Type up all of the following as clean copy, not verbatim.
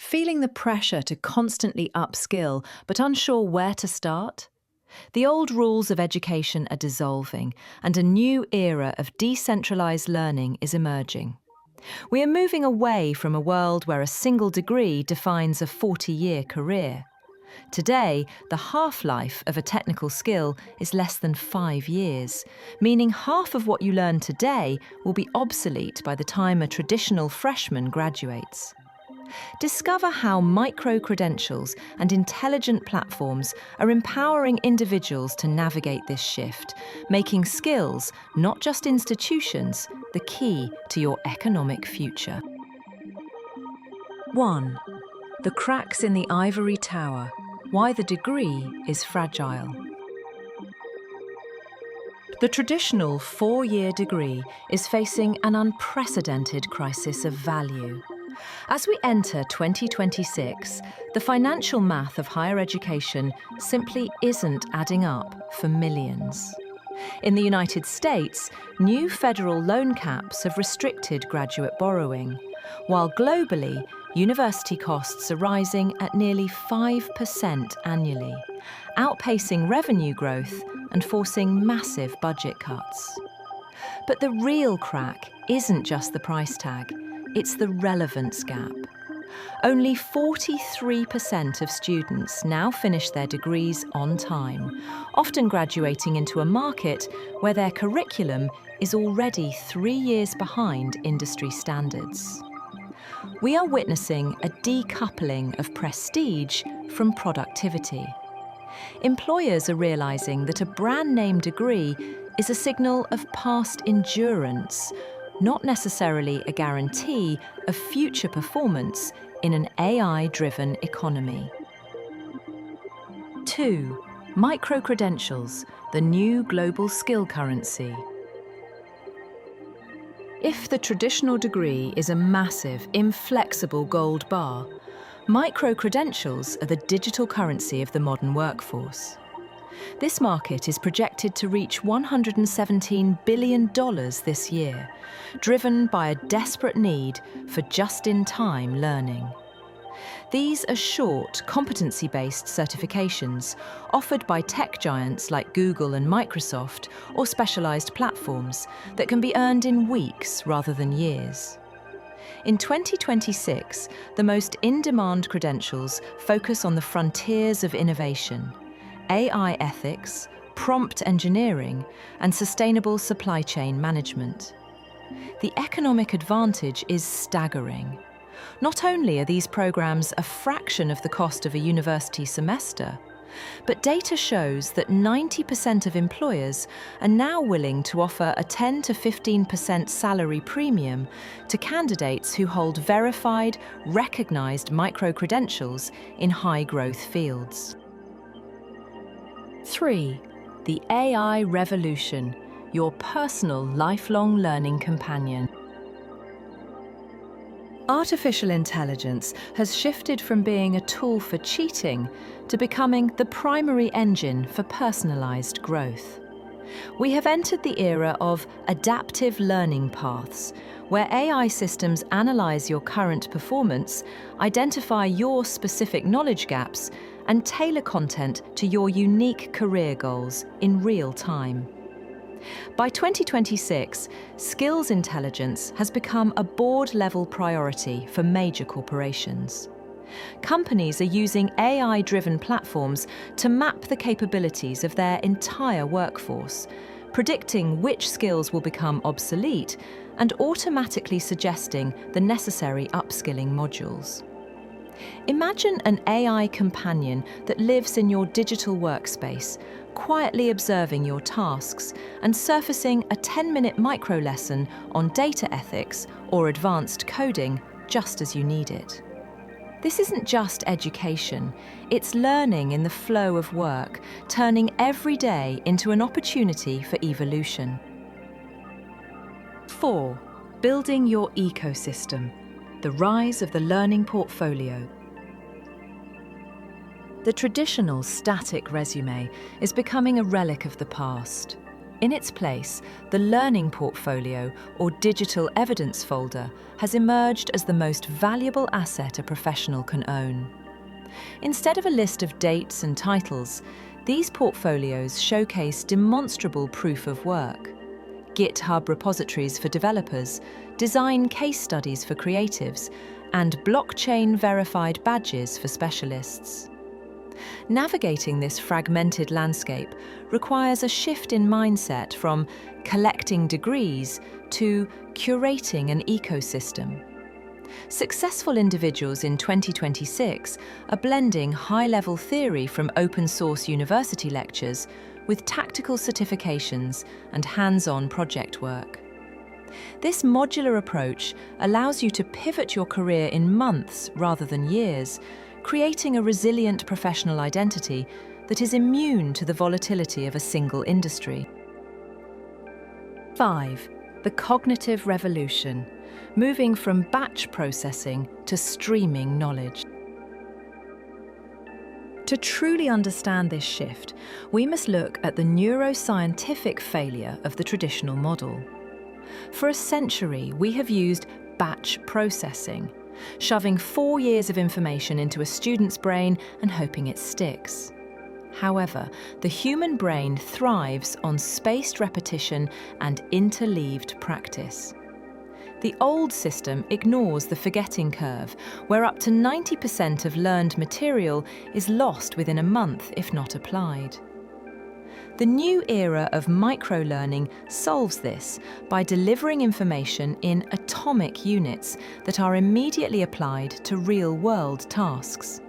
Feeling the pressure to constantly upskill, but unsure where to start? The old rules of education are dissolving, and a new era of decentralized learning is emerging. We are moving away from a world where a single degree defines a 40-year career. Today, the half-life of a technical skill is less than 5 years, meaning half of what you learn today will be obsolete by the time a traditional freshman graduates. Discover how micro-credentials and intelligent platforms are empowering individuals to navigate this shift, making skills, not just institutions, the key to your economic future. 1. The cracks in the Ivory Tower. Why the degree is fragile. The traditional 4-year degree is facing an unprecedented crisis of value. As we enter 2026, the financial math of higher education simply isn't adding up for millions. In the United States, new federal loan caps have restricted graduate borrowing, while globally, university costs are rising at nearly 5% annually, outpacing revenue growth and forcing massive budget cuts. But the real crack isn't just the price tag, it's the relevance gap. Only 43% of students now finish their degrees on time, often graduating into a market where their curriculum is already 3 years behind industry standards. We are witnessing a decoupling of prestige from productivity. Employers are realizing that a brand-name degree is a signal of past endurance, not necessarily a guarantee of future performance in an AI-driven economy. 2. Micro-credentials, the new global skill currency. If the traditional degree is a massive, inflexible gold bar, micro-credentials are the digital currency of the modern workforce. This market is projected to reach $117 billion this year, driven by a desperate need for just-in-time learning. These are short, competency-based certifications offered by tech giants like Google and Microsoft or specialized platforms that can be earned in weeks rather than years. In 2026, the most in-demand credentials focus on the frontiers of innovation: AI ethics, prompt engineering, and sustainable supply chain management. The economic advantage is staggering. Not only are these programs a fraction of the cost of a university semester, but data shows that 90% of employers are now willing to offer a 10 to 15% salary premium to candidates who hold verified, recognized micro-credentials in high-growth fields. 3. The AI revolution, your personal lifelong learning companion. Artificial intelligence has shifted from being a tool for cheating to becoming the primary engine for personalized growth. We have entered the era of adaptive learning paths, where AI systems analyze your current performance, identify your specific knowledge gaps, and tailor content to your unique career goals in real time. By 2026, skills intelligence has become a board-level priority for major corporations. Companies are using AI-driven platforms to map the capabilities of their entire workforce, predicting which skills will become obsolete and automatically suggesting the necessary upskilling modules. Imagine an AI companion that lives in your digital workspace, quietly observing your tasks and surfacing a 10-minute micro-lesson on data ethics or advanced coding just as you need it. This isn't just education, it's learning in the flow of work, turning every day into an opportunity for evolution. 4. Building your ecosystem, the rise of the learning portfolio. The traditional static resume is becoming a relic of the past. In its place, the Learning Portfolio, or digital evidence folder, has emerged as the most valuable asset a professional can own. Instead of a list of dates and titles, these portfolios showcase demonstrable proof of work, GitHub repositories for developers, design case studies for creatives, and blockchain-verified badges for specialists. Navigating this fragmented landscape requires a shift in mindset from collecting degrees to curating an ecosystem. Successful individuals in 2026 are blending high-level theory from open-source university lectures with tactical certifications and hands-on project work. This modular approach allows you to pivot your career in months rather than years, creating a resilient professional identity that is immune to the volatility of a single industry. 5. The cognitive revolution, moving from batch processing to streaming knowledge. To truly understand this shift, we must look at the neuroscientific failure of the traditional model. For a century, we have used batch processing, shoving 4 years of information into a student's brain and hoping it sticks. However, the human brain thrives on spaced repetition and interleaved practice. The old system ignores the forgetting curve, where up to 90% of learned material is lost within a month if not applied. The new era of micro-learning solves this by delivering information in atomic units that are immediately applied to real-world tasks.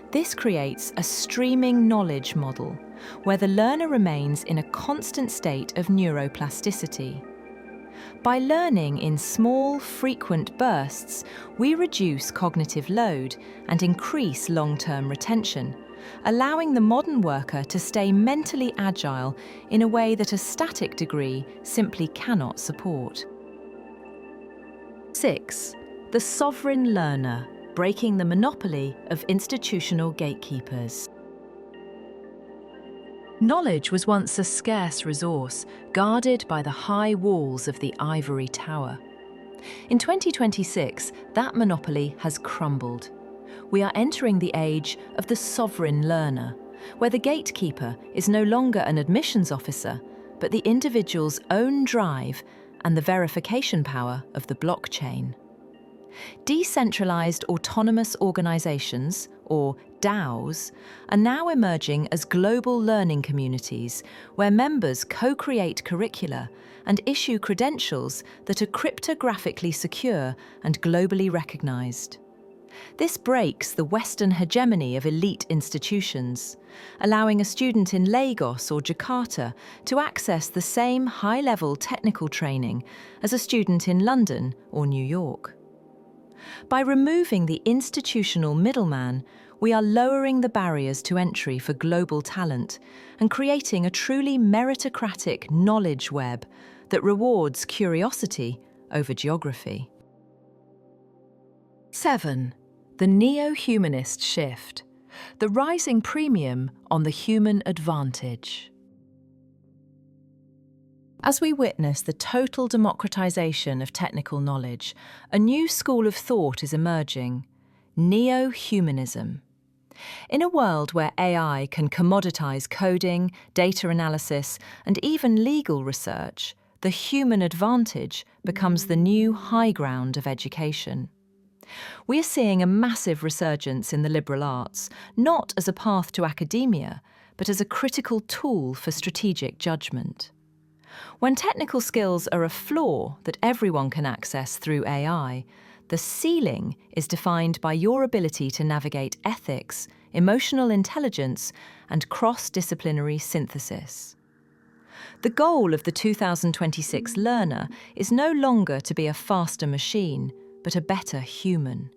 This creates a streaming knowledge model, where the learner remains in a constant state of neuroplasticity. By learning in small, frequent bursts, we reduce cognitive load and increase long-term retention, allowing the modern worker to stay mentally agile in a way that a static degree simply cannot support. 6. The sovereign learner, breaking the monopoly of institutional gatekeepers. Knowledge was once a scarce resource, guarded by the high walls of the Ivory Tower. In 2026, that monopoly has crumbled. We are entering the age of the sovereign learner, where the gatekeeper is no longer an admissions officer, but the individual's own drive and the verification power of the blockchain. Decentralized autonomous organizations, or DAOs, are now emerging as global learning communities where members co-create curricula and issue credentials that are cryptographically secure and globally recognized. This breaks the Western hegemony of elite institutions, allowing a student in Lagos or Jakarta to access the same high-level technical training as a student in London or New York. By removing the institutional middleman, we are lowering the barriers to entry for global talent and creating a truly meritocratic knowledge web that rewards curiosity over geography. 7. The neo-humanist shift, the rising premium on the human advantage. As we witness the total democratization of technical knowledge, a new school of thought is emerging: Neo-Humanism. In a world where AI can commoditize coding, data analysis, and even legal research, the human advantage becomes the new high ground of education. We are seeing a massive resurgence in the liberal arts, not as a path to academia, but as a critical tool for strategic judgment. When technical skills are a floor that everyone can access through AI, the ceiling is defined by your ability to navigate ethics, emotional intelligence, and cross-disciplinary synthesis. The goal of the 2026 learner is no longer to be a faster machine, but a better human.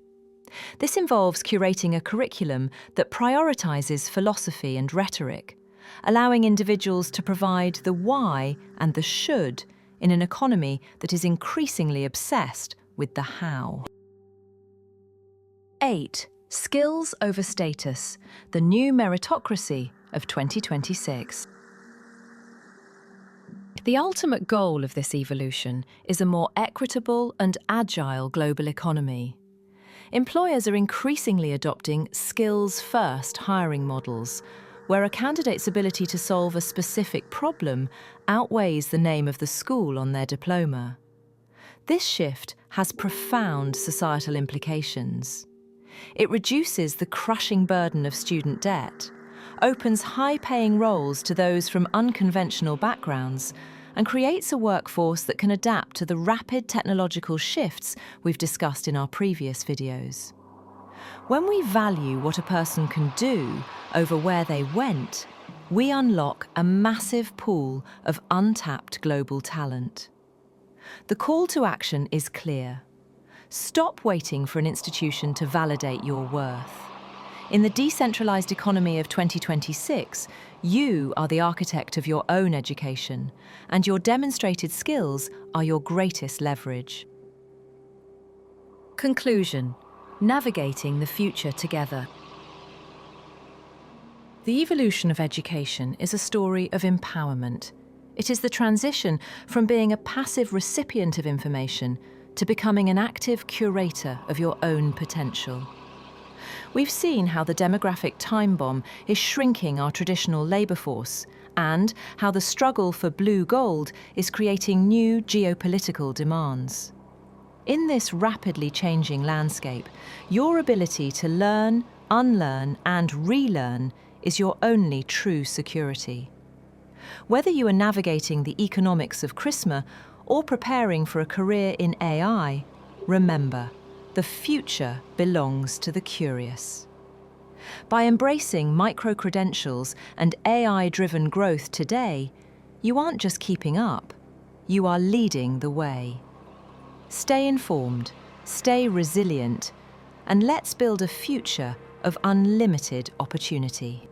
This involves curating a curriculum that prioritizes philosophy and rhetoric, allowing individuals to provide the why and the should in an economy that is increasingly obsessed with the how. 8. Skills over status, the new meritocracy of 2026. The ultimate goal of this evolution is a more equitable and agile global economy. Employers are increasingly adopting skills-first hiring models, where a candidate's ability to solve a specific problem outweighs the name of the school on their diploma. This shift has profound societal implications. It reduces the crushing burden of student debt, opens high-paying roles to those from unconventional backgrounds, and creates a workforce that can adapt to the rapid technological shifts we've discussed in our previous videos. When we value what a person can do over where they went, we unlock a massive pool of untapped global talent. The call to action is clear. Stop waiting for an institution to validate your worth. In the decentralized economy of 2026, you are the architect of your own education, and your demonstrated skills are your greatest leverage. Conclusion: navigating the future together. The evolution of education is a story of empowerment. It is the transition from being a passive recipient of information to becoming an active curator of your own potential. We've seen how the demographic time bomb is shrinking our traditional labour force, and how the struggle for blue gold is creating new geopolitical demands. In this rapidly changing landscape, your ability to learn, unlearn, and relearn is your only true security. Whether you are navigating the economics of CRISPR or preparing for a career in AI, remember, the future belongs to the curious. By embracing micro-credentials and AI-driven growth today, you aren't just keeping up, you are leading the way. Stay informed, stay resilient, and let's build a future of unlimited opportunity.